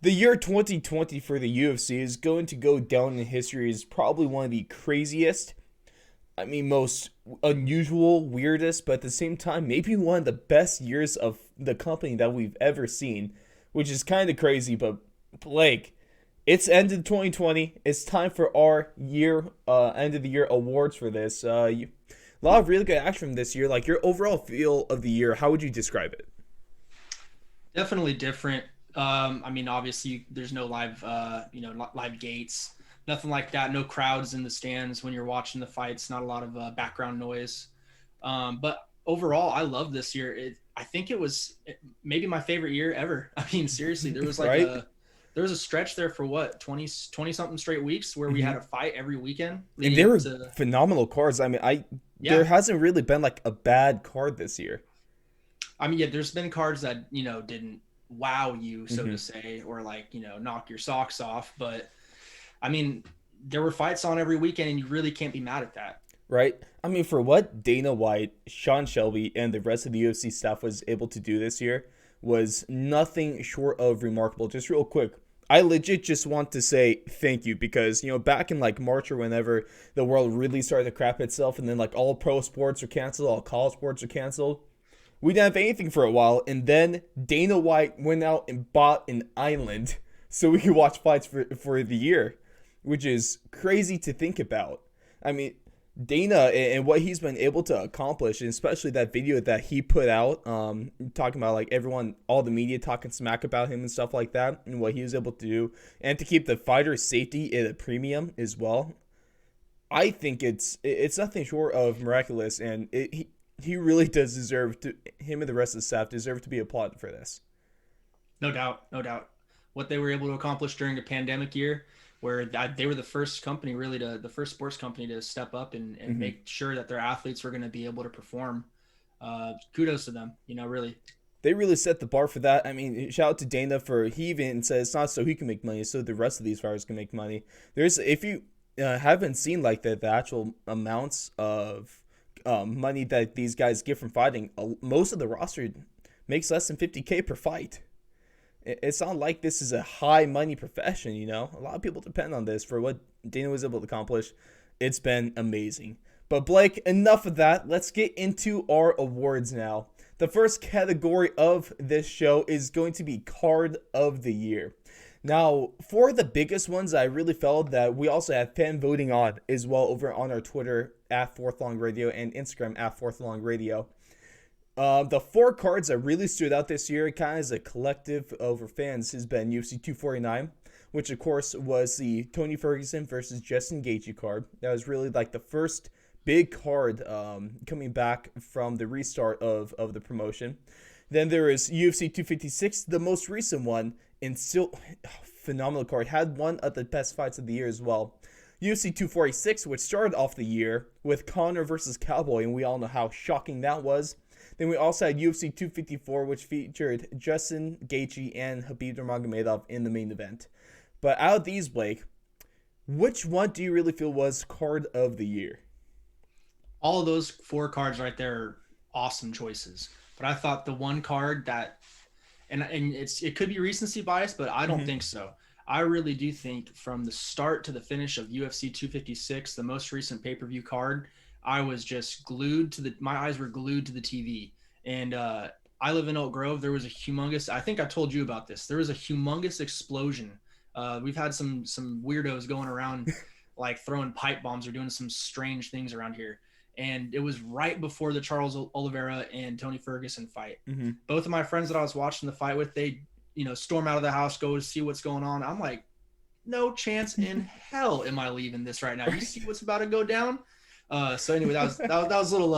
The year 2020 for the UFC is going to go down in history as probably one of the craziest, most unusual, weirdest, but at the same time, maybe one of the best years of the company that we've ever seen, which is kind of crazy. But Blake, it's ended 2020. It's time for our end of the year awards for this. A lot of really good action this year. Like your overall feel of the year, how would you describe it? Definitely different. Obviously, there's no live, live gates, nothing like that. No crowds in the stands when you're watching the fights. Not a lot of background noise. But overall, I love this year. I think it was maybe my favorite year ever. I mean, seriously, Right? there was a stretch there for what 20 something straight weeks where we Hmm. had a fight every weekend And leading they up were to phenomenal cards. There yeah. hasn't really been like a bad card this year. Yeah, there's been cards that, didn't wow you, so Hmm. to say, or like, knock your socks off. But I mean, there were fights on every weekend, and you really can't be mad at that. Right? For what Dana White, Sean Shelby, and the rest of the UFC staff was able to do this year was nothing short of remarkable. Just real quick, I legit just want to say thank you because, back in like March or whenever the world really started to crap itself and then like all pro sports are canceled, all college sports are canceled. We didn't have anything for a while, and then Dana White went out and bought an island so we could watch fights for the year, which is crazy to think about. I mean, Dana and what he's been able to accomplish, and especially that video that he put out, talking about like everyone, all the media talking smack about him and stuff like that, and what he was able to do, and to keep the fighter's safety at a premium as well. I think it's nothing short of miraculous, and he really does deserve to. Him and the rest of the staff deserve to be applauded for this. No doubt, no doubt. What they were able to accomplish during a pandemic year, where they were the first company, really, the first sports company to step up and Hmm. make sure that their athletes were going to be able to perform. Kudos to them, really. They really set the bar for that. Shout out to Dana for he even said it's not so he can make money, so the rest of these fighters can make money. There's if you haven't seen like the actual amounts of money that these guys get from fighting, most of the roster makes less than 50K per fight. It's not like this is a high money profession, A lot of people depend on this for what Dana was able to accomplish. It's been amazing. But Blake, enough of that. Let's get into our awards now. The first category of this show is going to be Card of the Year. Now, for the biggest ones, I really felt that we also had fan voting on as well over on our Twitter at Fourth Long Radio and Instagram at Fourth Long Radio. The four cards that really stood out this year, kind of as a collective over fans, has been UFC 249, which of course was the Tony Ferguson versus Justin Gaethje card. That was really like the first big card coming back from the restart of the promotion. Then there is UFC 256, the most recent one, and still phenomenal card. Had one of the best fights of the year as well. UFC 246, which started off the year with Conor versus Cowboy, and we all know how shocking that was. Then we also had UFC 254, which featured Justin Gaethje and Khabib Nurmagomedov in the main event. But out of these, Blake, which one do you really feel was card of the year? All of those four cards right there are awesome choices. But I thought the one card that, and it could be recency bias, but I don't Mm-hmm. think so. I really do think from the start to the finish of UFC 256, the most recent pay per view card, I was just glued to my eyes were glued to the TV. And I live in Oak Grove. There was a humongous. I think I told you about this. There was a humongous explosion. We've had some weirdos going around like throwing pipe bombs or doing some strange things around here. And it was right before the Charles Oliveira and Tony Ferguson fight. Mm-hmm. Both of my friends that I was watching the fight with, they, storm out of the house, go to see what's going on. I'm like, no chance in hell am I leaving this right now. You see what's about to go down? So anyway, that was a little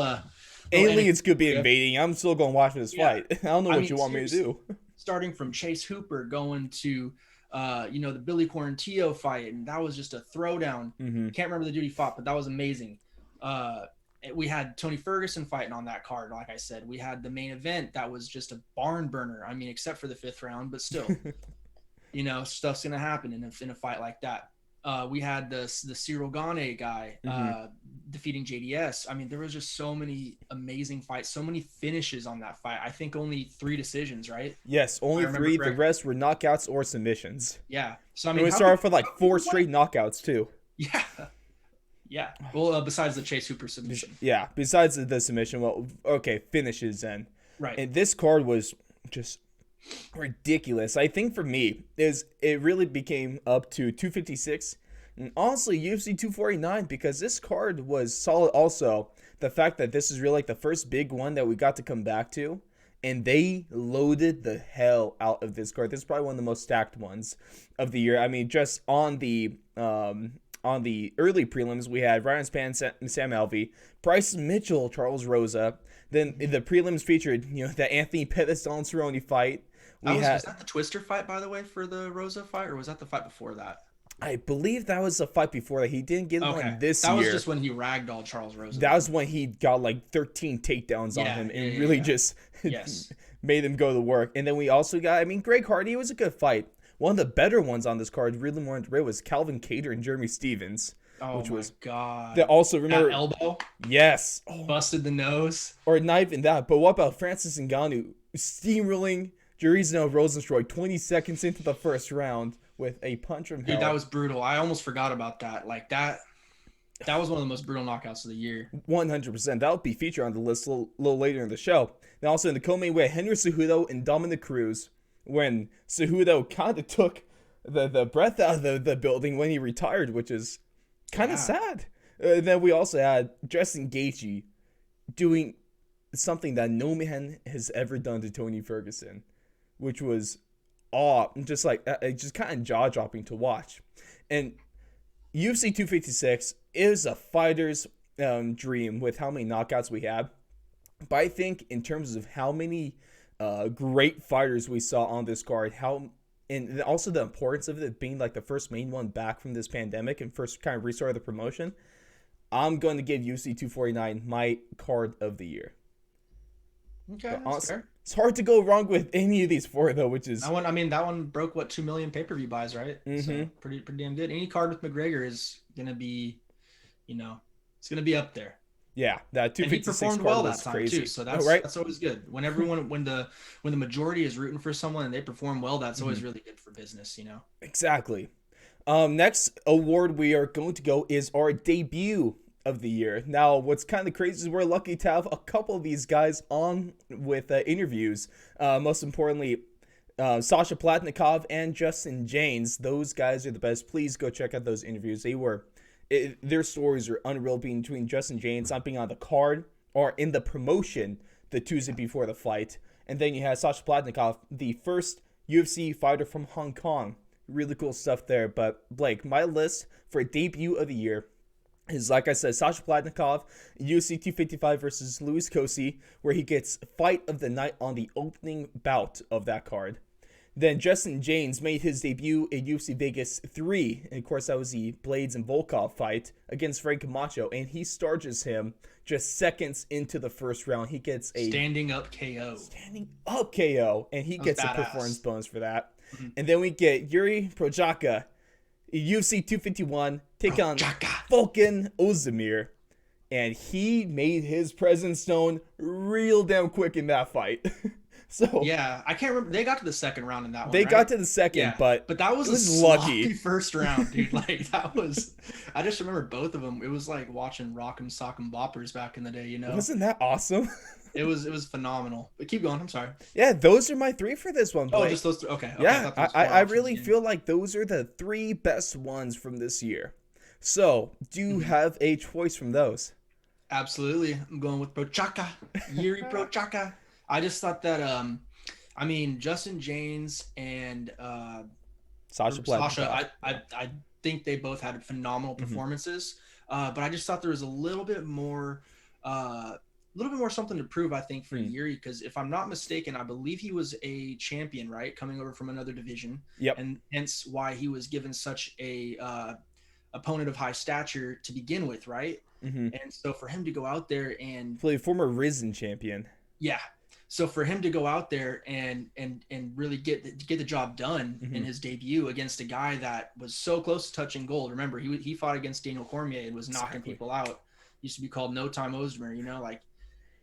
Aliens anecdote could be for you. invading. I'm still going to watch this Yeah, fight. I don't know I what mean you want me to seriously, do. starting from Chase Hooper going to the Billy Quarantillo fight, and that was just a throwdown. Mm-hmm. Can't remember the dude he fought, but that was amazing. Uh, we had Tony Ferguson fighting on that card. Like I said, we had the main event that was just a barn burner. I mean, except for the fifth round, but still, stuff's gonna happen in a fight like that. We had the Cyril Gane guy defeating JDS. I mean, there was just so many amazing fights, so many finishes on that fight. I think only 3 decisions, right? Yes, only 3. The rest were knockouts or submissions. Yeah. So I And mean, we started for like 4 straight knockouts too. Yeah. Yeah. Well, besides the Chase Hooper submission. Yeah. Besides the submission, well, okay, finishes then. Right. And this card was just ridiculous. I think for me is it really became up to 256 and honestly UFC 249 because this card was solid. Also, the fact that this is really like the first big one that we got to come back to, and they loaded the hell out of this card. This is probably one of the most stacked ones of the year. I mean, just on the early prelims, we had Ryan Spann, Sam Alvey, Bryce Mitchell, Charles Rosa. Then the prelims featured, the Anthony Pettis and Cerrone fight. Was that the Twister fight, by the way, for the Rosa fight, or was that the fight before that? I believe that was the fight before that. He didn't get one this year. That was just when he ragdolled Charles Rosa. That was when he got like 13 takedowns on him and really just made him go to work. And then we also got, Greg Hardy was a good fight. One of the better ones on this card, really more into was Calvin Kattar and Jeremy Stevens. Oh, which was God. That also, remember, that elbow? Yes. Busted the nose. Or not even that, but what about Francis Ngannou steamrolling Jairzinho Rozenstruik 20 seconds into the first round with a punch from hell? Dude, that was brutal. I almost forgot about that. Like that was one of the most brutal knockouts of the year. 100%. That'll be featured on the list a little later in the show. And also in the co-main, we had Henry Cejudo and Dominic Cruz, when Cejudo kind of took the breath out of the building when he retired, which is kind of sad. Then we also had Justin Gaethje doing something that no man has ever done to Tony Ferguson, which was just kind of jaw-dropping to watch. And UFC 256 is a fighter's dream with how many knockouts we have. But I think in terms of how many great fighters we saw on this card, and also the importance of it being like the first main one back from this pandemic and first kind of restart of the promotion, I'm going to give UFC 249 my card of the year. Okay, that's fair. It's hard to go wrong with any of these 4 though, which is that one broke 2 million pay-per-view buys, right? So pretty damn good. Any card with McGregor is gonna be, it's gonna be up there. Yeah, that 256 and he performed well that time crazy. Too, so that's always good. When the majority is rooting for someone and they perform well, that's always really good for business, Exactly. Next award we are going to go is our debut of the year. Now, what's kind of crazy is we're lucky to have a couple of these guys on with interviews. Most importantly, Sasha Bladnikov and Justin James. Those guys are the best. Please go check out those interviews. Their stories are unreal, between Justin James not being on the card or in the promotion the Tuesday before the fight. And then you have Sasha Bladnikov, the first UFC fighter from Hong Kong. Really cool stuff there. But Blake, my list for debut of the year is, like I said, Sasha Bladnikov, UFC 255 versus Luis Cosi, where he gets fight of the night on the opening bout of that card. Then Justin James made his debut in UFC Vegas 3. And of course, that was the Blades and Volkov fight against Frank Camacho. And he starches him just seconds into the first round. He gets a standing up KO. And he gets a performance bonus for that. Mm-hmm. And then we get Yuri Prochazka, UFC 251, take on Volkan Ozdemir. And he made his presence known real damn quick in that fight. So yeah, I can't remember. They got to the second round in that one. They got to the second, but that was a lucky first round, dude. Like that was. I just remember both of them. It was like watching Rock'em Sock'em Boppers back in the day. Wasn't that awesome? It was phenomenal. But keep going. I'm sorry. Yeah, those are my 3 for this one. Blake. Oh, just those 3. Okay. Yeah, I really feel like those are the 3 best ones from this year. So, do you have a choice from those? Absolutely. I'm going with Prochazka. Yuri Prochazka. I just thought that, Justin James and Sasha, I think they both had phenomenal performances. But I just thought there was a little bit more something to prove, I think, for Yuri, because if I'm not mistaken, I believe he was a champion, right, coming over from another division. Yep. And hence why he was given such a opponent of high stature to begin with, right? Mm-hmm. And so for him to go out there and play former Risen champion. Yeah. So for him to go out there and really get the job done in his debut against a guy that was so close to touching gold. Remember, he fought against Daniel Cormier and was knocking people out. Used to be called No Time Osmer, like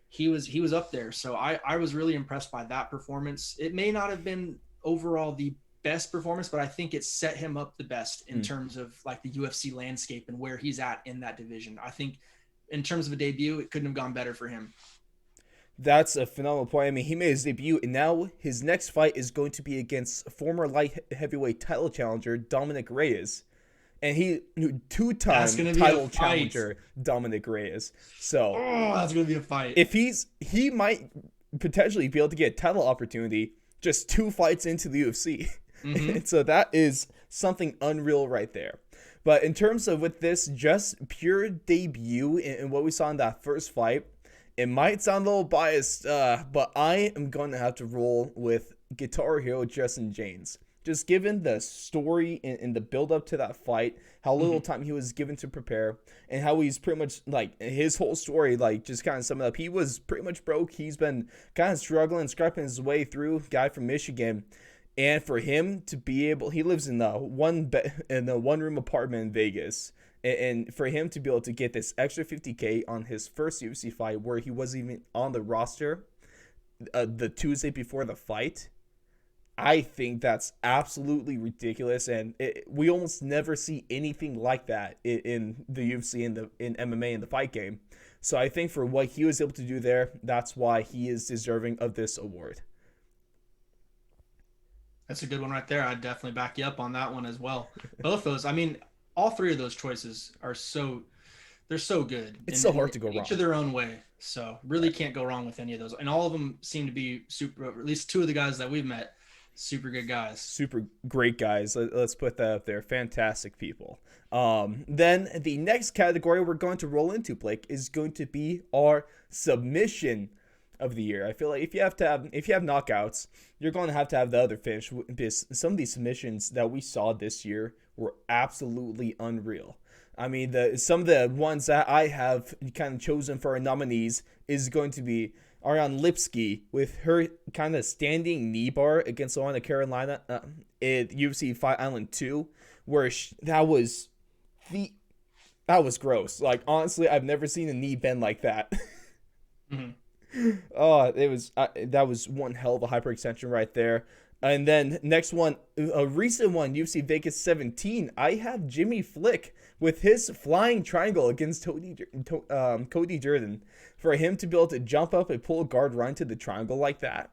he was up there. So I was really impressed by that performance. It may not have been overall the best performance, but I think it set him up the best in terms of like the UFC landscape and where he's at in that division. I think in terms of a debut, it couldn't have gone better for him. That's a phenomenal point. I mean, he made his debut, and now his next fight is going to be against former light heavyweight title challenger Dominic Reyes. And he two-time title challenger Dominic Reyes. So that's gonna be a fight. If he might potentially be able to get a title opportunity just 2 fights into the UFC. So that is something unreal right there. But in terms of with this just pure debut and what we saw in that first fight, it might sound a little biased, but I am going to have to roll with Guitar Hero Justin James. Just given the story and the build up to that fight, how little time he was given to prepare, and how he's pretty much like his whole story, like just kind of sum it up. He was pretty much broke. He's been kind of struggling, scrapping his way through. Guy from Michigan, and for him to be able, he lives in a one-room apartment in Vegas, and for him to be able to get this extra $50K on his first UFC fight, where he wasn't even on the roster, the Tuesday before the fight. I think that's absolutely ridiculous, and we almost never see anything like that in the UFC and in MMA in the fight game. So I think for what he was able to do there, that's why he is deserving of this award. That's a good one right there. I'd definitely back you up on that one as well. Both those, I mean, all 3 of those choices are they're so good. It's so hard to go wrong. Each of their own way. So really can't go wrong with any of those. And all of them seem to be super, at least 2 of the guys that we've met, super good guys. Super great guys. Let's put that up there. Fantastic people. Then the next category we're going to roll into, Blake, is going to be our submission of the year. I feel like if you have knockouts, you're going to have the other finish. Because some of these submissions that we saw this year were absolutely unreal. I mean, some of the ones that I have kind of chosen for our nominees is going to be Ariane Lipski with her kind of standing knee bar against Luana Carolina at UFC Fight Island 2, where that was gross. Like, honestly, I've never seen a knee bend like that. Oh, that was one hell of a hyperextension right there. And then next one, a recent one, UFC Vegas 17. I have Jimmy Flick with his flying triangle against Cody Durden. For him to be able to jump up and pull a guard right into the triangle like that,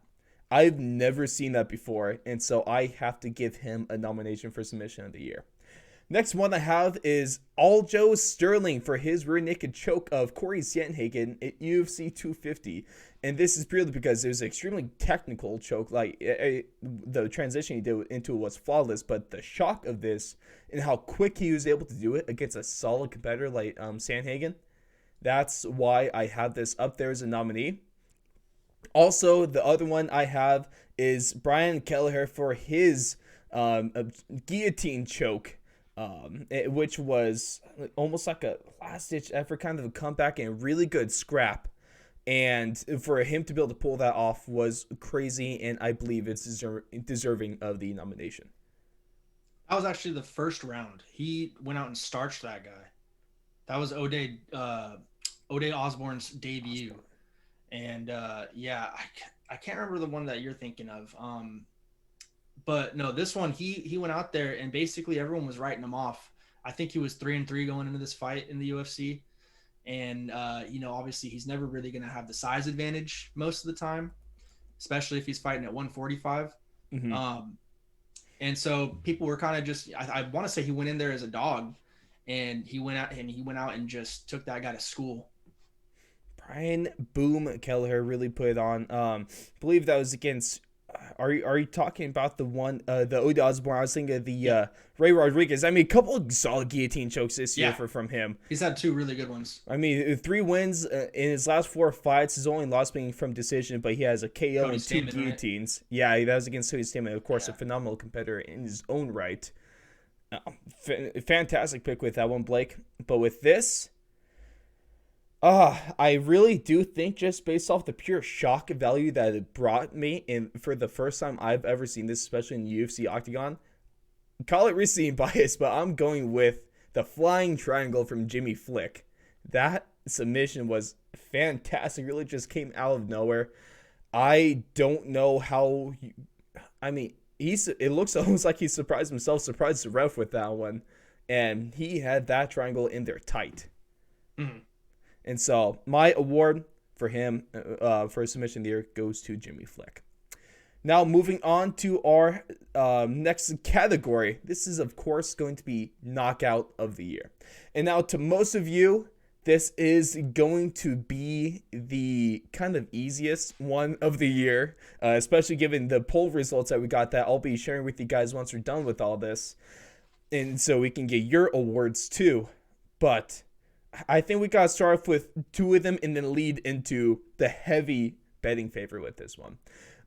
I've never seen that before. And so I have to give him a nomination for submission of the year. Next one I have is Aljo Sterling for his rear naked choke of Corey Sandhagen at UFC 250. And this is purely because it was an extremely technical choke. Like, the transition he did into it was flawless, but the shock of this and how quick he was able to do it against a solid competitor like Sandhagen, that's why I have this up there as a nominee. Also, the other one I have is Brian Kelleher for his guillotine choke, which was almost like a last-ditch effort, kind of a comeback and a really good scrap. And for him to be able to pull that off was crazy, and I believe it's deserving of the nomination. That was actually the first round. He went out and starched that guy. That was O'Day Osborne's debut. And yeah, I can't remember the one that you're thinking of. But no, this one, he went out there and basically everyone was writing him off. I think he was 3-3 going into this fight in the UFC. And, obviously he's never really going to have the size advantage most of the time, especially if he's fighting at 145. And so people were kind of just, I want to say he went in there as a dog, and he went out and just took that guy to school. Brian Boom Kelleher really put it on. I believe that was against. Are you talking about the one, the O'Day Osborne? I was thinking of the Ray Rodriguez. I mean, a couple of solid guillotine chokes this year from him. He's had 2 really good ones. I mean, 3 wins in his last 4 fights. His only loss being from decision, but he has a KO Cody and 2 guillotines. Right? Yeah, that was against Cody Stamen, of course, a phenomenal competitor in his own right. Fantastic pick with that one, Blake. But with this, I really do think just based off the pure shock value that it brought me, and for the first time I've ever seen this, especially in the UFC Octagon, call it recently biased, but I'm going with the flying triangle from Jimmy Flick. That submission was fantastic. Really just came out of nowhere. I don't know how. I mean, it looks almost like he surprised himself, surprised the ref with that one, and he had that triangle in there tight. Mhm. And so my award for him for submission of the year goes to Jimmy Flick. Now moving on to our next category. This is of course going to be knockout of the year. And now to most of you, this is going to be the kind of easiest one of the year, especially given the poll results that we got that I'll be sharing with you guys once we're done with all this. And so we can get your awards too. But I think we got to start off with two of them and then lead into the heavy betting favorite with this one.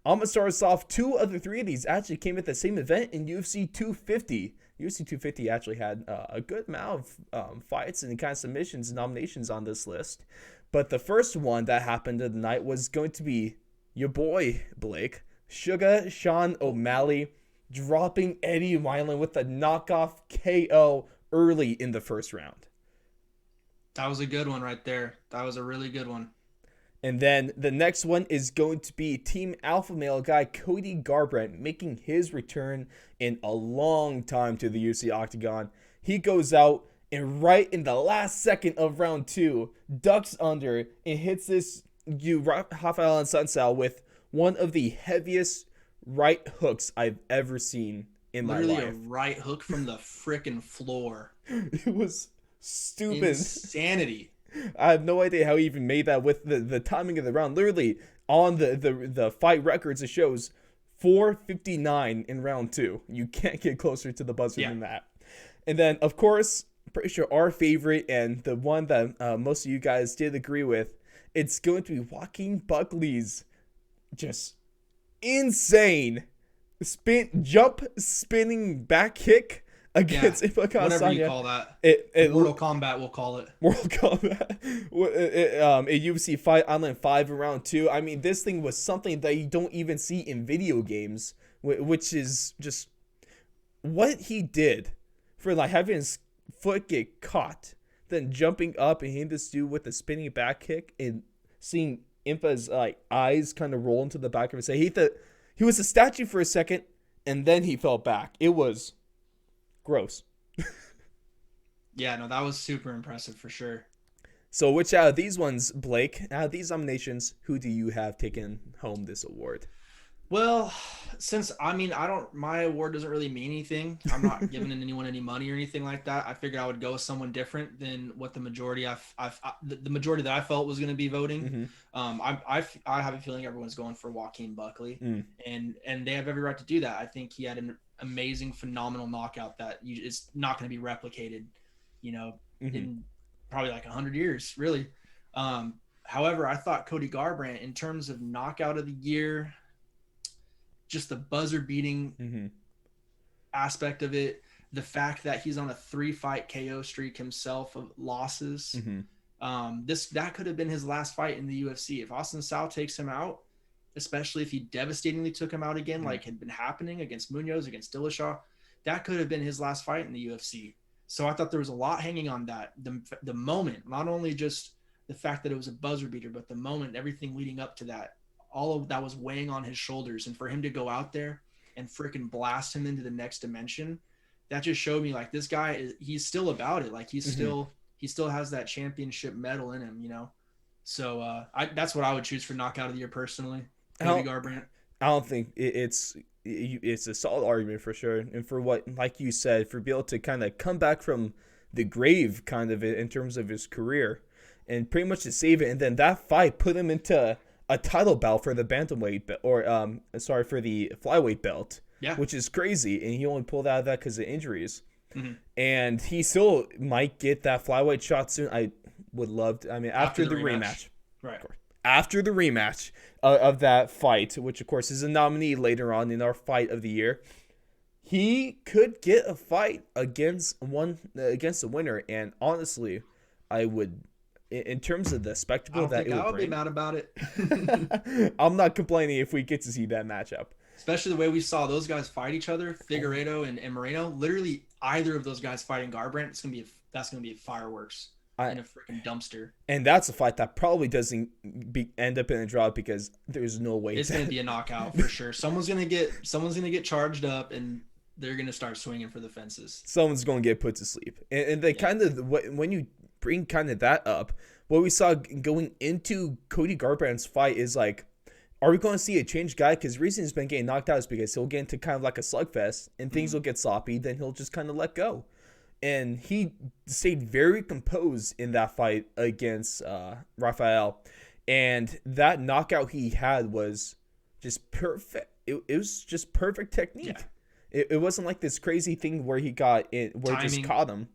I'm going to start us off. Two of the three of these actually came at the same event in UFC 250. UFC 250 actually had a good amount of fights and kind of submissions and nominations on this list. But the first one that happened of the night was going to be your boy, Blake, Sugar Sean O'Malley, dropping Eddie Wineland with a knockoff KO early in the first round. That was a good one right there. That was a really good one. And then the next one is going to be Team Alpha Male guy Cody Garbrandt making his return in a long time to the UFC Octagon. He goes out and right in the last second of round 2, ducks under and hits this Rafael and Sunsao with one of the heaviest right hooks I've ever seen in my life. Literally a right hook from the frickin' floor. It was stupid. Insanity. I have no idea how he even made that with the timing of the round. Literally, on the fight records, it shows 4:59 in round 2. You can't get closer to the buzzer than that. And then, of course, pretty sure our favorite and the one that most of you guys did agree with, it's going to be Joaquin Buckley's just insane spinning back kick against Impa whatever you call that. Mortal Kombat, we'll call it. Mortal Kombat. A UFC Fight Island 5 in round 2. I mean, this thing was something that you don't even see in video games, which is just what he did for like having his foot get caught, then jumping up and hitting this dude with a spinning back kick and seeing Impa's like eyes kind of roll into the back of his head. He was a statue for a second and then he fell back. It was gross. Yeah, no, that was super impressive for sure. So which out of these ones, Blake, out of these nominations, who do you have taken home this award? Well, since my award doesn't really mean anything. I'm not giving anyone any money or anything like that. I figured I would go with someone different than what the majority the majority that I felt was going to be voting. Mm-hmm. I have a feeling everyone's going for Joaquin Buckley, and they have every right to do that. I think he had an amazing, phenomenal knockout that it's not going to be replicated, in probably like 100 years, really. However, I thought Cody Garbrandt, in terms of knockout of the year, just the buzzer beating aspect of it, the fact that he's on a 3-fight KO streak himself of losses. That could have been his last fight in the UFC. If Austin Sao takes him out, especially if he devastatingly took him out again, like had been happening against Munoz, against Dillashaw, that could have been his last fight in the UFC. So I thought there was a lot hanging on that. The moment, not only just the fact that it was a buzzer beater, but the moment, everything leading up to that, all of that was weighing on his shoulders. And for him to go out there and freaking blast him into the next dimension, that just showed me like this guy he's still about it. Like he still has that championship medal in him, So that's what I would choose for knockout of the year personally. Cody Garbrandt. I don't think it's a solid argument for sure. And for what, like you said, for being able to kind of come back from the grave kind of in terms of his career and pretty much to save it. And then that fight put him into a title bout for the bantamweight for the flyweight belt, which is crazy. And he only pulled out of that because of injuries. And he still might get that flyweight shot soon. I would love to. I mean, after the rematch. Right. After the rematch of that fight, which of course is a nominee later on in our fight of the year, he could get a fight against the winner. And honestly, I would in terms of the I spectacle don't that think it would I'll be bring. mad about it. I'm not complaining if we get to see that matchup. Especially the way we saw those guys fight each other, Figueiredo and Moreno. Literally, either of those guys fighting Garbrandt, that's gonna be fireworks in a freaking dumpster. And that's a fight that probably doesn't end up in a draw because there's no way It's gonna be a knockout for sure. Someone's gonna get charged up and they're gonna start swinging for the fences. Someone's going to get put to sleep. And they kind of, when you bring kind of that up, what we saw going into Cody Garbrandt's fight is like, are we going to see a changed guy? Because the reason he's been getting knocked out is because he'll get into kind of like a slugfest and things will get sloppy. Then he'll just kind of let go. And he stayed very composed in that fight against Rafael. And that knockout he had was just perfect. It was just perfect technique. Yeah. It wasn't like this crazy thing where he got it, where it just caught him.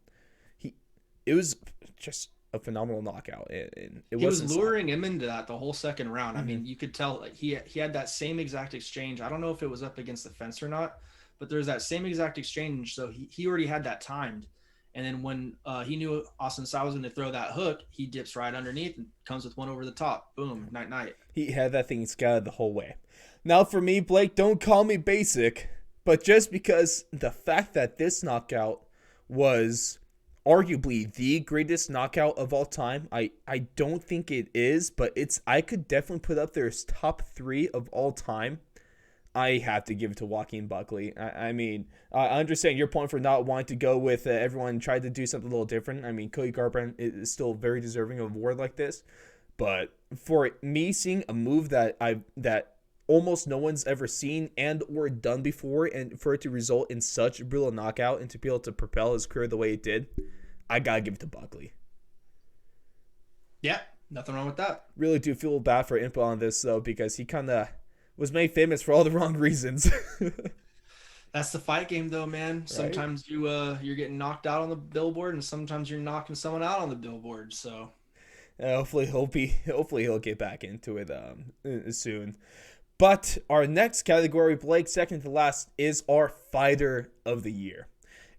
It was just a phenomenal knockout. And he was luring him into that the whole second round. Mm-hmm. I mean, you could tell like, he had that same exact exchange. I don't know if it was up against the fence or not, but there's that same exact exchange. So he already had that timed. And then when he knew Austin Sai was going to throw that hook, he dips right underneath and comes with one over the top. Boom, night. He had that thing scouted the whole way. Now for me, Blake, don't call me basic, but just because the fact that this knockout was arguably the greatest knockout of all time, I don't think it is, but I could definitely put up there as top 3 of all time. I have to give it to Joaquin Buckley. I mean, I understand your point for not wanting to go with everyone tried to do something a little different. I mean, Cody Garbrandt is still very deserving of an award like this. But for me seeing a move that almost no one's ever seen and or done before, and for it to result in such a brutal knockout and to be able to propel his career the way it did, I got to give it to Buckley. Yeah, nothing wrong with that. Really do feel bad for input on this, though, because he kind of was made famous for all the wrong reasons. That's the fight game, though, man. Right? Sometimes you're getting knocked out on the billboard, and sometimes you're knocking someone out on the billboard. So hopefully he'll get back into it soon. But our next category, Blake, second to last, is our Fighter of the Year.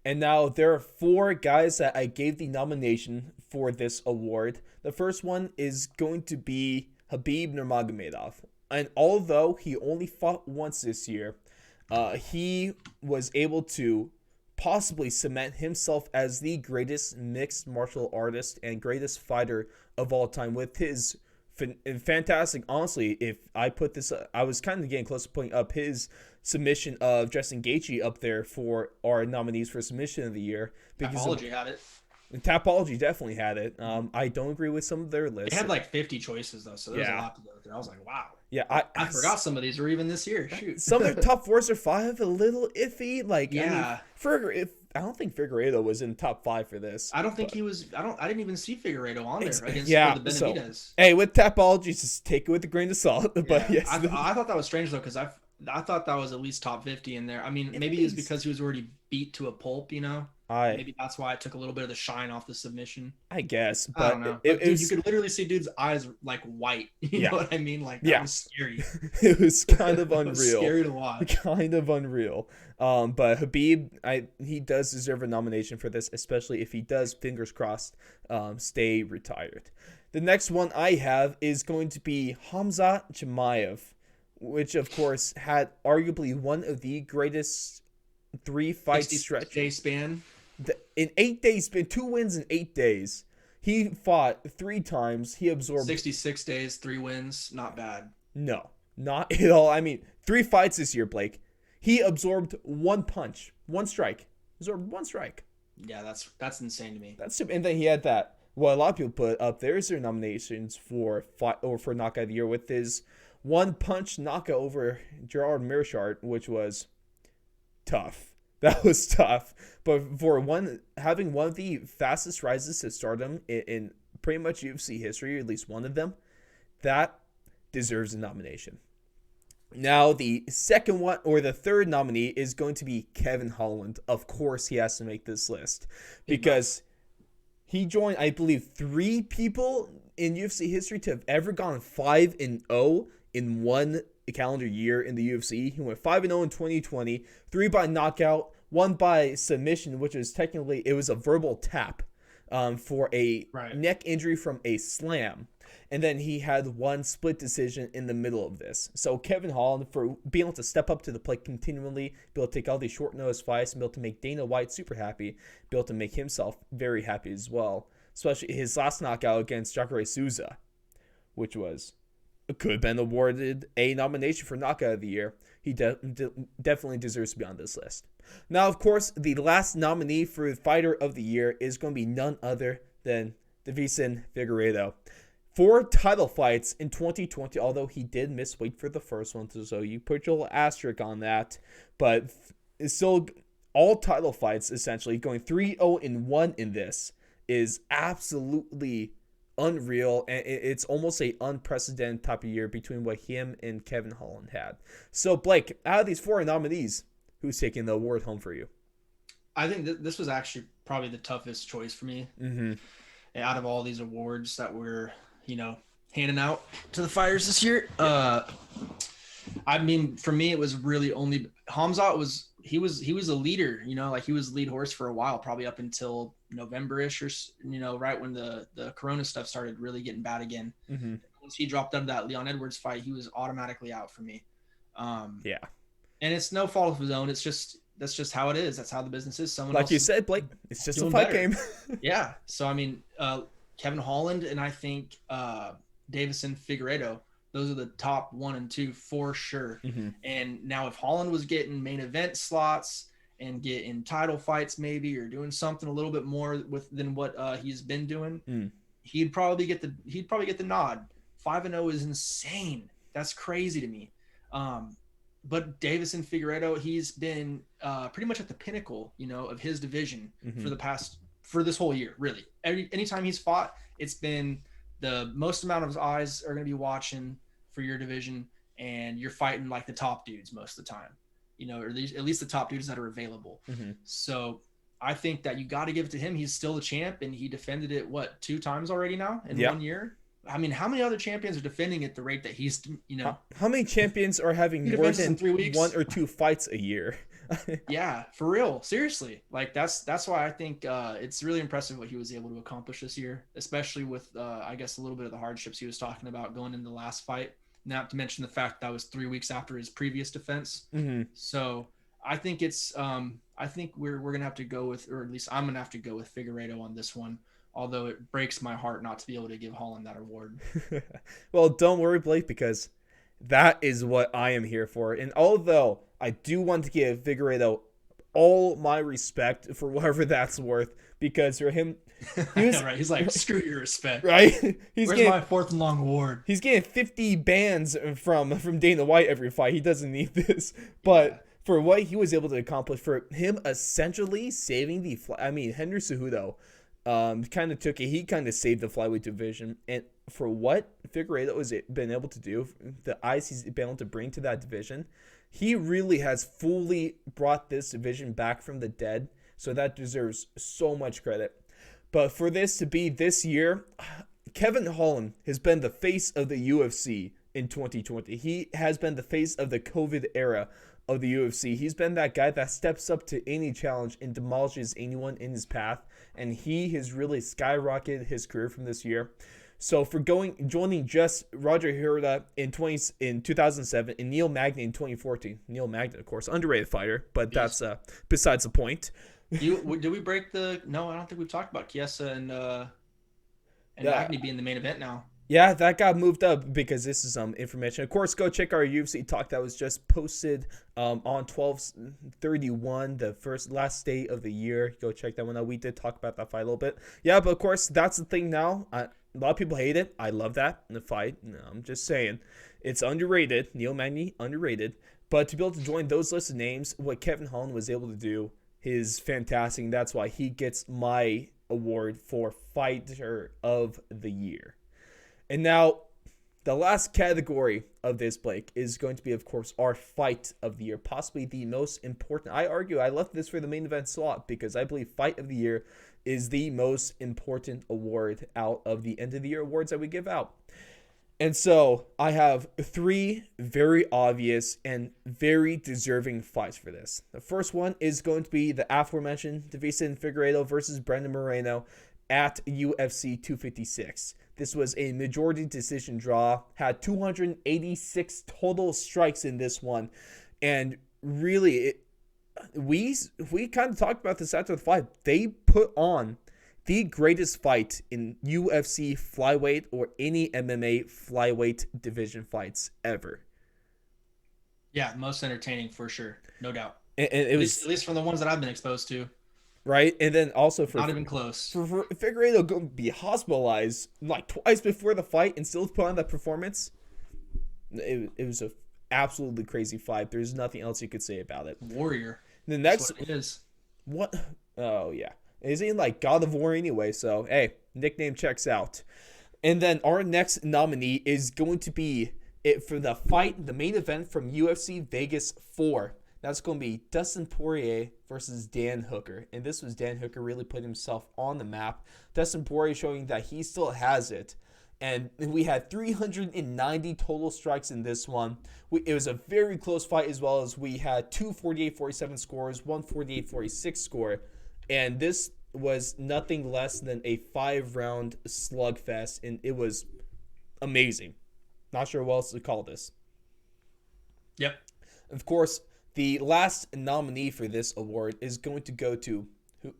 And now there are 4 guys that I gave the nomination for this award. The first one is going to be Khabib Nurmagomedov. And although he only fought once this year, he was able to possibly cement himself as the greatest mixed martial artist and greatest fighter of all time with his fantastic. Honestly, if I put this, I was kind of getting close to putting up his submission of Justin Gaethje up there for our nominees for submission of the year. Tapology had it. Tapology definitely had it. I don't agree with some of their lists. They had like 50 choices though, so there's a lot to go through. I was like, wow. Yeah, I forgot some of these were even this year. Shoot. Some of their top 4s or 5 a little iffy. Like, yeah, I don't think Figueiredo was in top 5 for this. I don't think he was. I didn't even see Figueiredo on there against the Benavidez. So, hey, with Tapology, just take it with a grain of salt. But yeah, yes, I thought that was strange though, because I thought that was at least top 50 in there. I mean, maybe it's because he was already beat to a pulp, you know. Maybe that's why I took a little bit of the shine off the submission. I guess, but I don't know. Dude, you could literally see dude's eyes like white. You know what I mean? Like that was scary. It was kind of unreal. Scary to watch. Kind of unreal. But Khabib, he does deserve a nomination for this, especially if he does, fingers crossed, stay retired. The next one I have is going to be Hamza Chemiev, which of course had arguably one of the greatest 3-fight stretch. Day span. In 8 days, 2 wins in 8 days. He fought 3 times. He absorbed 66 days, 3 wins. Not bad. No, not at all. I mean, 3 fights this year, Blake. He absorbed 1 punch, 1 strike. Absorbed 1 strike. Yeah, that's insane to me. And then he had that. Well, a lot of people put up there's their nominations for knockout of the year with his 1-punch knockout over Gerard Meerschaert, which was tough. That was tough. But for having one of the fastest rises to stardom in pretty much UFC history, or at least one of them, that deserves a nomination. Now, the second one, or the third nominee, is going to be Kevin Holland. Of course, he has to make this list because he joined, I believe, 3 people in UFC history to have ever gone 5-0 in one calendar year in the UFC. He went 5-0 in 2020, 3 by knockout, 1 by submission, which was technically, it was a verbal tap for a Right. neck injury from a slam. And then he had one split decision in the middle of this. So Kevin Holland, for being able to step up to the plate continually, be able to take all these short notice fights, and be able to make Dana White super happy, be able to make himself very happy as well. Especially his last knockout against Jacare Souza, which could have been awarded a nomination for Knockout of the Year. He definitely deserves to be on this list. Now, of course, the last nominee for Fighter of the Year is going to be none other than Deiveson Figueiredo. 4 title fights in 2020, although he did miss weight for the first one, so you put your little asterisk on that. But it's still all title fights, essentially. Going 3-0-1 in this is absolutely unreal, and it's almost a unprecedented type of year between what him and Kevin Holland had. So, Blake, out of these 4 nominees, who's taking the award home for you? I think this was actually probably the toughest choice for me. Out of all these awards that we're handing out to the fighters this year. I mean, for me, it was really only Hamza he was a leader, like he was the lead horse for a while, probably up until November-ish or, right when the Corona stuff started really getting bad again. Once he dropped out of that Leon Edwards fight, he was automatically out for me. Yeah. And it's no fault of his own. That's just how it is. That's how the business is. Someone else, you said, Blake, it's just a fight game. Yeah. So, I mean, Kevin Holland and I think Deiveson Figueiredo, those are the top 1 and 2 for sure. And now if Holland was getting main event slots and getting title fights maybe, or doing something a little bit more than what he's been doing, he'd probably get the nod. 5-0 is insane. That's crazy to me. But Deiveson Figueiredo, he's been pretty much at the pinnacle, of his division for this whole year, really. Anytime he's fought, it's been the most amount of eyes are going to be watching for your division, and you're fighting like the top dudes most of the time, or at least the top dudes that are available. So I think that you got to give it to him. He's still the champ, and he defended it, 2 times already now in 1 year? I mean, how many other champions are defending at the rate that he's, How many champions are having more than 3 weeks? 1 or 2 fights a year? Yeah, for real. Seriously. Like that's why I think it's really impressive what he was able to accomplish this year, especially with I guess a little bit of the hardships he was talking about going into the last fight. Not to mention the fact that was 3 weeks after his previous defense. So I think it's I think we're gonna have to go with, or at least I'm gonna have to go with Figueiredo on this one. Although it breaks my heart not to be able to give Holland that award. Well, don't worry, Blake, because that is what I am here for. And although I do want to give Figueiredo all my respect for whatever that's worth, because for him, right? He's like, screw your respect, right? Where's my 4th and long award? He's getting 50 bans from Dana White every fight. He doesn't need this, but for what he was able to accomplish, for him essentially saving the Henry Cejudo. Kind of took it. He kind of saved the flyweight division, and for what Figueiredo has been able to do, the eyes he's been able to bring to that division, he really has fully brought this division back from the dead. So that deserves so much credit. But for this to be this year, Kevin Holland has been the face of the UFC in 2020. He has been the face of the COVID era of the UFC. He's been that guy that steps up to any challenge and demolishes anyone in his path, and he has really skyrocketed his career from this year. So for joining just Roger Herrera in 2007 and Neil Magny in 2014. Neil Magny, of course, underrated fighter, but that's besides the point. Did we break the? No, I don't think we've talked about Chiesa and Magny being the main event now. Yeah, that got moved up because this is some information. Of course, go check our UFC talk that was just posted on 12/31, the last day of the year. Go check that one out. We did talk about that fight a little bit. Yeah, but of course, that's the thing now. A lot of people hate it. I love that in the fight. No, I'm just saying. It's underrated. Neil Magny, underrated. But to be able to join those lists of names, what Kevin Holland was able to do is fantastic. And that's why he gets my award for Fighter of the Year. And now, the last category of this, Blake, is going to be, of course, our Fight of the Year. Possibly the most important. I argue I left this for the main event slot because I believe Fight of the Year is the most important award out of the end of the year awards that we give out. And so, I have 3 very obvious and very deserving fights for this. The first one is going to be the aforementioned Deiveson Figueiredo versus Brandon Moreno. at UFC 256. This was a majority decision draw, had 286 total strikes in this one, and really, we kind of talked about this after the fight. They put on the greatest fight in UFC flyweight or any MMA flyweight division fights ever. Yeah, most entertaining for sure, no doubt. And it was at least from the ones that I've been exposed to. Right, and then also not even close. For Figueiredo going to be hospitalized like twice before the fight and still put on that performance, it was a absolutely crazy fight. There's nothing else you could say about it. Warrior. The next what it is. What? Oh yeah, is he like God of War anyway? So hey, nickname checks out. And then our next nominee is going to be it for the fight, the main event from UFC Vegas 4. That's going to be Dustin Poirier versus Dan Hooker. And this was Dan Hooker really putting himself on the map. Dustin Poirier showing that he still has it. And we had 390 total strikes in this one. It was a very close fight, as well as we had two 48-47 scores, one 48-46 score. And this was nothing less than a 5-round slugfest. And it was amazing. Not sure what else to call this. Yep. Of course, the last nominee for this award is going to go to,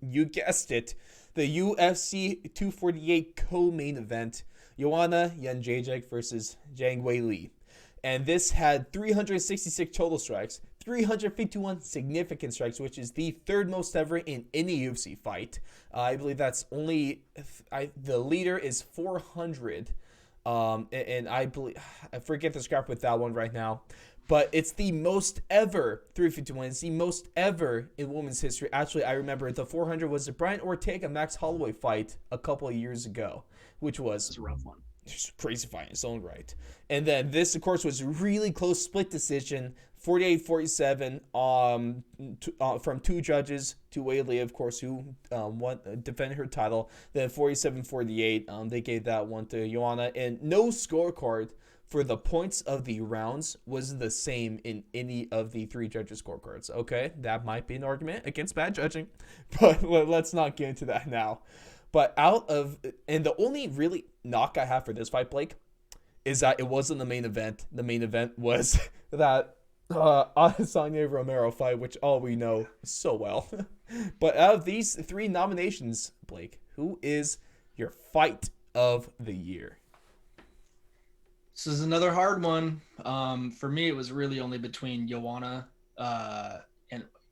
you guessed it, the UFC 248 co-main event, Joanna Jędrzejczyk versus Zhang Weili. And this had 366 total strikes, 351 significant strikes, which is the third most ever in any UFC fight. I believe that's only, the leader is 400. And I believe, I forget the scrap with that one right now. But it's the most ever 351. It's the most ever in women's history. Actually, I remember the 400 was the Brian Ortega-Max Holloway fight a couple of years ago, which was a rough one. Just crazy fight in its own right. And then this, of course, was a really close split decision, 48-47 from two judges to Weili, of course, who defended her title. Then 47-48, they gave that one to Joanna. And no scorecard for the points of the rounds was the same in any of the three judges' scorecards. Okay, that might be an argument against bad judging, but let's not get into that now. But and the only really knock I have for this fight, Blake, is that it wasn't the main event. The main event was that Adesanya Romero fight, which all we know so well. But out of these three nominations, Blake, who is your fight of the year? This is another hard one. For me, it was really only between Joanna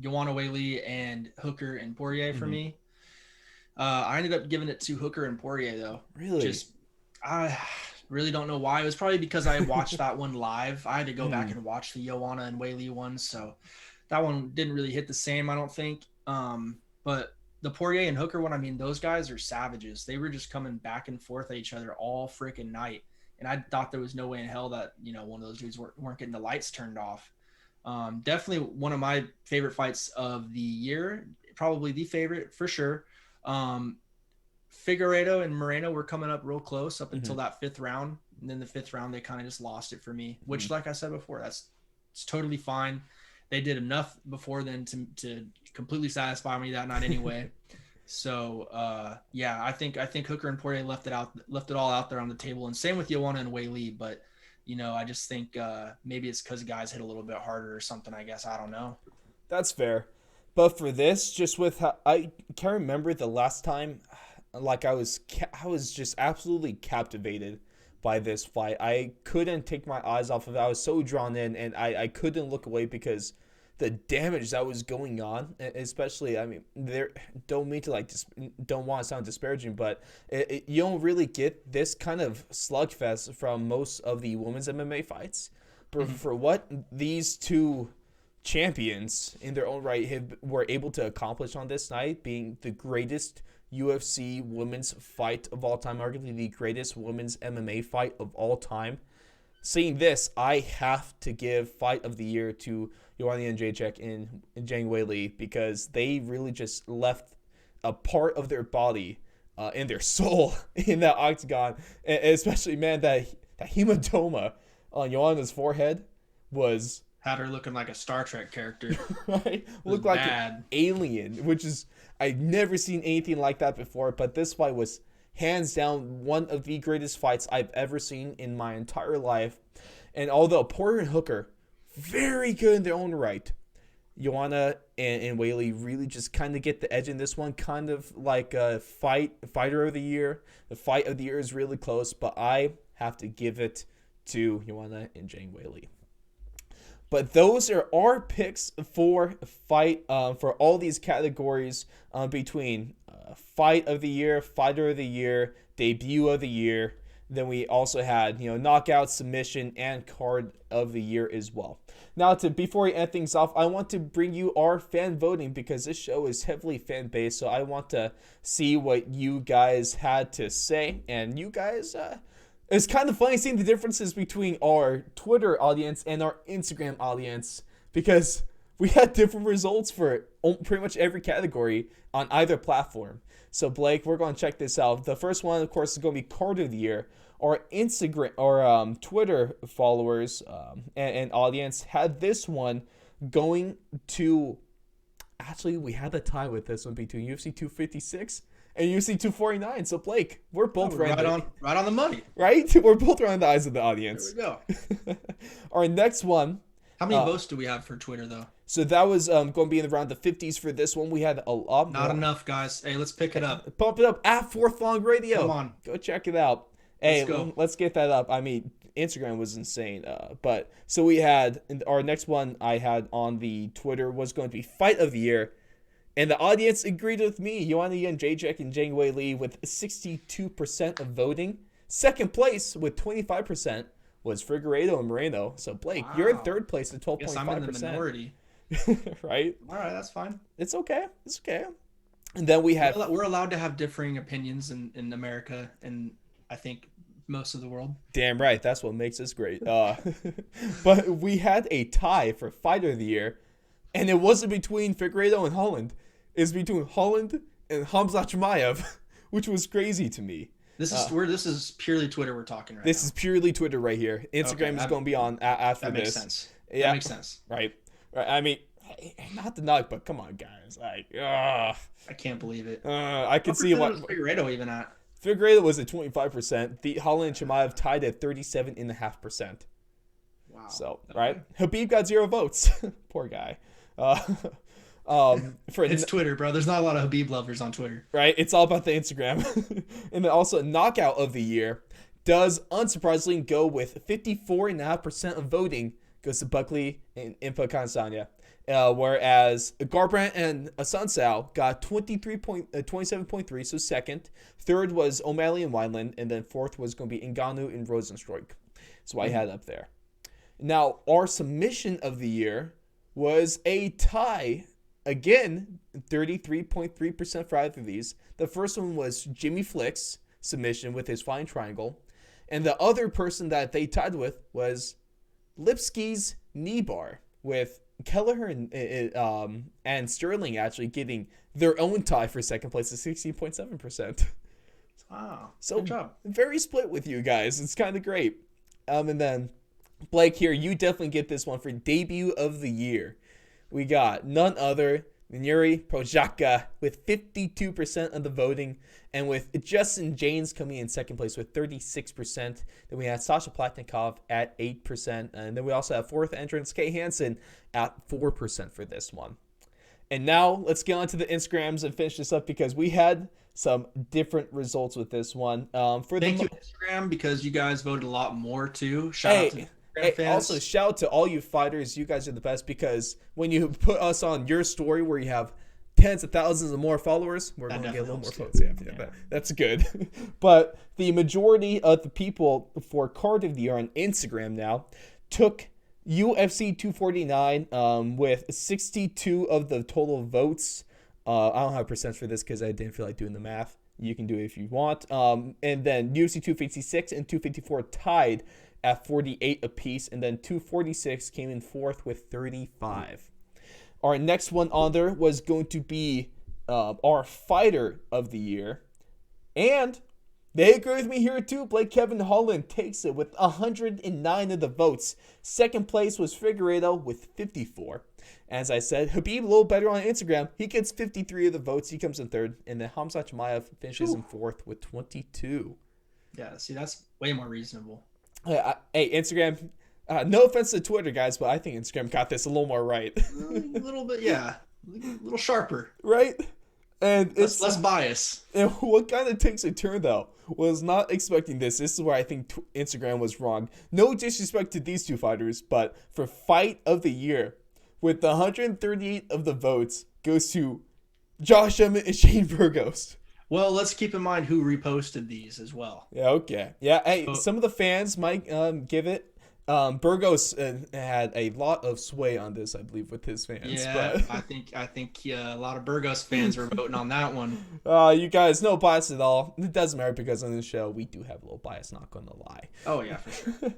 Weili and Hooker and Poirier for me. I ended up giving it to Hooker and Poirier, though. Really? I really don't know why. It was probably because I watched that one live. I had to go back and watch the Joanna and Weili one, so that one didn't really hit the same, I don't think. But the Poirier and Hooker one, I mean, those guys are savages. They were just coming back and forth at each other all freaking night. And I thought there was no way in hell that, one of those dudes weren't getting the lights turned off. Definitely one of my favorite fights of the year, probably the favorite for sure. Figueiredo and Moreno were coming up real close up until that fifth round. And then the fifth round, they kind of just lost it for me, which, like I said before, it's totally fine. They did enough before then to completely satisfy me that night anyway. So, I think Hooker and Poirier left it all out there on the table, and same with Joanna and Weili. But, I just think maybe it's because guys hit a little bit harder or something. I guess I don't know. That's fair, but for this, just with how I can't remember the last time, like I was just absolutely captivated by this fight. I couldn't take my eyes off of it. I was so drawn in, and I couldn't look away because the damage that was going on, especially, I mean, don't want to sound disparaging, but you don't really get this kind of slugfest from most of the women's MMA fights. But for what these two champions in their own right were able to accomplish on this night, being the greatest UFC women's fight of all time, arguably the greatest women's MMA fight of all time, seeing this, I have to give fight of the year to Joanna Jędrzejczyk and Zhang Weili, because they really just left a part of their body and their soul in that octagon. And especially, man, that hematoma on Joanna's forehead was Had her looking like a Star Trek character. Right? Looked like bad. an alien, which is, I've never seen anything like that before. But this fight was hands down one of the greatest fights I've ever seen in my entire life. And although Poirier and Hooker, very good in their own right, Joanna and Weili really just kind of get the edge in this one, kind of like a fighter of the year. The fight of the year is really close, but I have to give it to Joanna and Jane Weili. But those are our picks for fight for all these categories between fight of the year, fighter of the year, debut of the year. Then we also had, knockout, submission, and card of the year as well. Now, before we end things off, I want to bring you our fan voting because this show is heavily fan-based. So I want to see what you guys had to say. And you guys, it's kind of funny seeing the differences between our Twitter audience and our Instagram audience because we had different results for pretty much every category on either platform. So Blake, we're going to check this out. The first one, of course, is going to be card of the year. Our Instagram or Twitter followers and audience had this one going to. Actually, we had a tie with this one between UFC 256 and UFC 249. So Blake, we're both right on the money. Right? We're both right on the eyes of the audience. There we go. Our next one. How many votes do we have for Twitter though? So that was going to be in around the 50s for this one. We had a lot more. Not enough, guys. Hey, let's pick it up. Pump it up at Fourth Long Radio. Come on. Go check it out. Hey, Let's go. Let's get that up. I mean, Instagram was insane. But so we had our next one I had on the Twitter was going to be Fight of the Year. And the audience agreed with me. Joanna Yen, Jacek, and Zhang Weili with 62% of voting. Second place with 25% was Figueiredo and Moreno. So, Blake, you're in third place at 12.5%. Guess I'm in the minority. Right? All right, that's fine. It's okay. It's okay. And then we had... We're allowed to have differing opinions in America and I think most of the world. Damn right. That's what makes us great. But we had a tie for Fighter of the Year. And it wasn't between Figueiredo and Holland. It's between Holland and Hamza Chemiev, which was crazy to me. This is purely Twitter we're talking right This now. is purely Twitter right here. Instagram is going to be on after this. That makes sense. Yeah. That makes sense. Right. I mean, not the knock, but come on, guys. Like, I can't believe it. I can see what was Figueiredo even at. Figueiredo was at 25%. The Holland and Chemiev tied at 37.5%. Wow. So, right? Habib got 0 votes. Poor guy. It's Twitter, bro. There's not a lot of Habib lovers on Twitter. Right? It's all about the Instagram. And then also knockout of the year does unsurprisingly go with 54.5% of voting goes to Buckley and Impa Kansanya. Whereas Garbrandt and Asuncao got 27.3, so second. Third was O'Malley and Wineland, and then fourth was going to be Ngannou and Rosenstruik. So I had up there. Now, our submission of the year was a tie. Again, 33.3% for either of these. The first one was Jimmy Flick's submission with his flying triangle. And the other person that they tied with was Lipsky's knee bar, with Kelleher and Sterling actually getting their own tie for second place at 16.7%. Wow. So good job. Very split with you guys. It's kind of great. And then Blake here, you definitely get this one for debut of the year. We got none other than Yuri Prochazka with 52% of the voting, and with Justin James coming in second place with 36%. Then we had Sasha Bladnikov at 8%, and then we also have fourth entrant Kay Hansen at 4% for this one. And now let's get on to the Instagrams and finish this up because we had some different results with this one. Thank you, Instagram, because you guys voted a lot more too. Shout out to the Instagram fans. Also, shout out to all you fighters. You guys are the best because when you put us on your story where you have tens of thousands of more followers, we're going to get a little more votes. Yeah. That's good. But the majority of the people for card of the year on Instagram now took UFC 249 with 62 of the total votes. I don't have percents for this because I didn't feel like doing the math. You can do it if you want. And then UFC 256 and 254 tied at 48 apiece. And then 246 came in fourth with 35. Our next one on there was going to be our fighter of the year. And They agree with me here too. Blake Kevin Holland takes it with 109 of the votes. Second place was Figueiredo with 54. As I said, Khabib a little better on Instagram. He gets 53 of the votes. He comes in third. And then Hamza Chemiev finishes in fourth with 22. Yeah, see, that's way more reasonable. Hey, Instagram, no offense to Twitter, guys, but I think Instagram got this a little more right. A little bit, yeah. A little sharper. Right? And it's less bias. And what kind of takes a turn, though, was not expecting this. This is where I think Instagram was wrong. No disrespect to these two fighters, but for Fight of the Year, with 138 of the votes, goes to Josh Emmett and Shane Burgos. Well, let's keep in mind who reposted these as well. Yeah, okay. Yeah, hey, some of the fans might give it. Burgos had a lot of sway on this, I believe, with his fans. Yeah, but I think a lot of Burgos fans were voting on that one. You guys, no bias at all. It doesn't matter because on this show we do have a little bias. Not gonna lie. Oh yeah, for sure.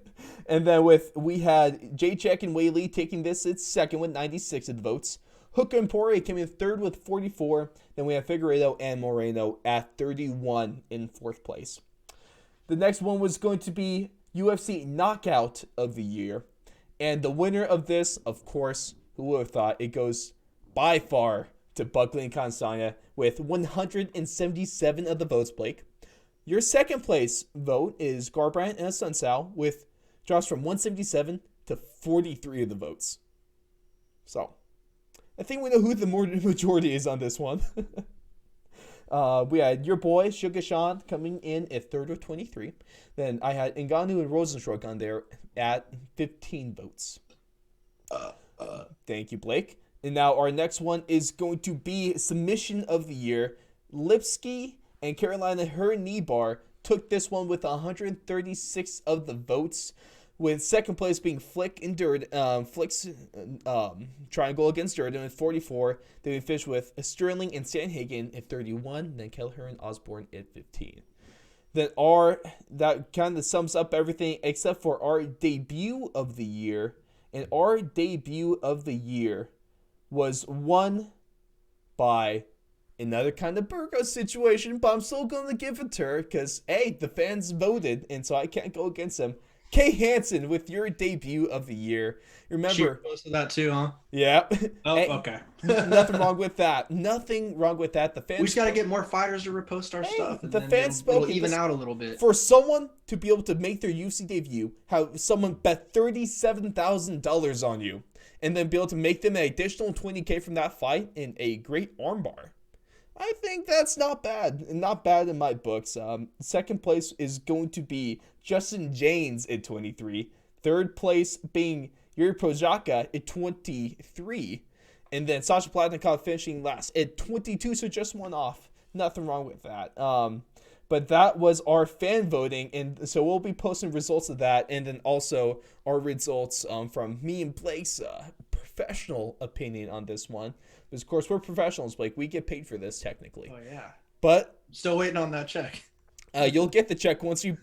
And then we had Jacek and Wei Lee taking this at second with 96 of the votes. Hooker and Poirier came in third with 44. Then we have Figueiredo and Moreno at 31 in fourth place. The next one was going to be UFC Knockout of the Year. And the winner of this, of course, who would have thought, it goes by far to Buckley and Constania with 177 of the votes, Blake. Your second place vote is Garbrandt and Sunsao with drops from 177 to 43 of the votes. So, I think we know who the majority is on this one. We had your boy, Sugar Sean, coming in at third with 23. Then I had Ngannou and Rosenstruck on there at 15 votes. Thank you, Blake. And now our next one is going to be Submission of the Year. Lipsky and Carolina Her-Nibar took this one with 136 of the votes, with second place being Flick's triangle against Durden at 44. Then we finished with Sterling and Sandhagen at 31. Then Kelleher and Osborne at 15. Then that kind of sums up everything except for our debut of the year. And our debut of the year was won by another kind of Burgos situation, but I'm still going to give it to her because, hey, the fans voted, and so I can't go against them. Kay Hansen with your debut of the year. Remember, she posted that too, huh? Yeah. Oh, hey, okay. Nothing wrong with that. Nothing wrong with that. The fans. We just got to get more fighters to repost our stuff. The fans spoke. It'll even out a little bit. For someone to be able to make their UFC debut, have someone bet $37,000 on you, and then be able to make them an additional $20,000 from that fight in a great armbar. I think that's not bad. Not bad in my books. Second place is going to be Justin James at 23. Third place being Yuri Prochazka at 23. And then Sasha Bladnikov finishing last at 22, so just one off. Nothing wrong with that. But that was our fan voting, and so we'll be posting results of that, and then also our results from me and Blake's professional opinion on this one. Because, of course, we're professionals, Blake. We get paid for this, technically. Oh, yeah. But still waiting on that check. You'll get the check once you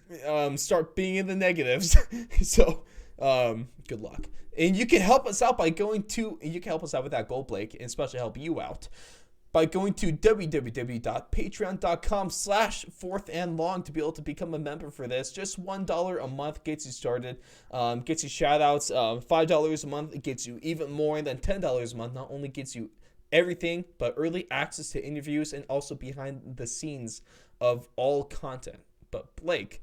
start being in the negatives. So, good luck. And you can help us out by going to, you can help us out with that goal, Blake, and especially help you out by going to www.patreon.com/fourthandlong to be able to become a member for this. Just $1 a month gets you started, gets you shout outs. $5 a month gets you even more, and then $10 a month not only gets you everything, but early access to interviews and also behind the scenes of all content. But Blake,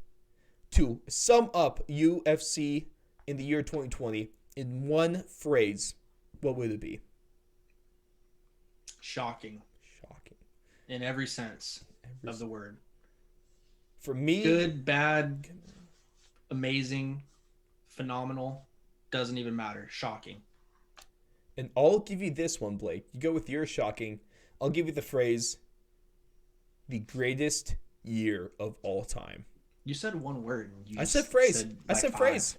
to sum up UFC in the year 2020 in one phrase, what would it be? Shocking. In every sense of the word. For me, good, bad, amazing, phenomenal, doesn't even matter. Shocking. And I'll give you this one, Blake. You go with your shocking. I'll give you the phrase, the greatest year of all time. You said one word. I said phrase. I said phrase.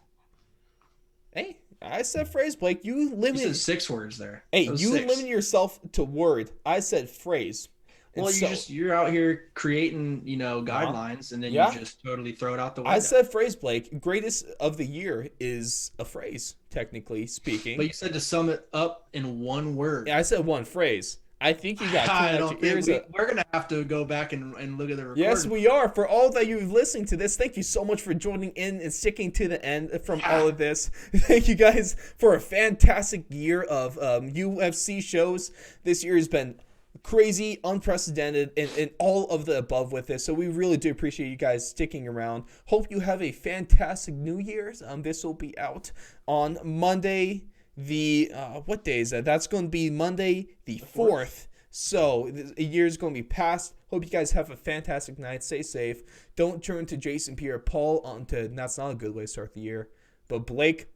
Hey, I said phrase, Blake. You said 6 words there. Hey, you limit yourself to word. I said phrase. Well, you're out here creating, guidelines, and then you just totally throw it out the window. I said phrase, Blake. Greatest of the year is a phrase, technically speaking. But you said to sum it up in one word. Yeah, I said one phrase. I think you got I coming out don't your think ears. we're gonna have to go back and look at the Yes, recording. we are. For all that you've listening to this, thank you so much for joining in and sticking to the end from all of this. Thank you guys for a fantastic year of UFC shows. This year has been crazy, unprecedented, and all of the above with this. So we really do appreciate you guys sticking around. Hope you have a fantastic New Year's. This will be out on Monday. What day is that? That's going to be Monday the 4th. So a year's going to be past. Hope you guys have a fantastic night. Stay safe. Don't turn to Jason Pierre-Paul that's not a good way to start the year. But Blake,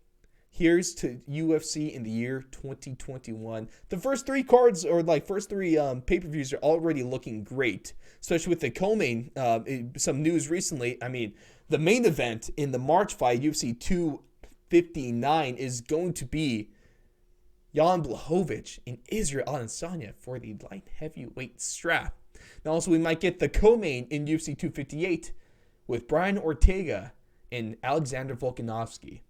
here's to UFC in the year 2021. The first three cards, or like first three pay-per-views, are already looking great, especially with the co-main. Some news recently. I mean, the main event in the March fight, UFC 259, is going to be Jan Blachowicz and Israel Adesanya for the light heavyweight strap. Now also we might get the co-main in UFC 258 with Brian Ortega and Alexander Volkanovski.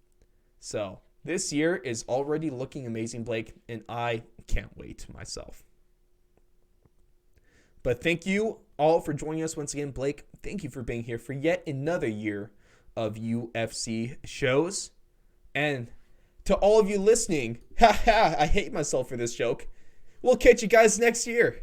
So this year is already looking amazing, Blake, and I can't wait myself. But thank you all for joining us once again, Blake. Thank you for being here for yet another year of UFC shows. And to all of you listening, I hate myself for this joke. We'll catch you guys next year.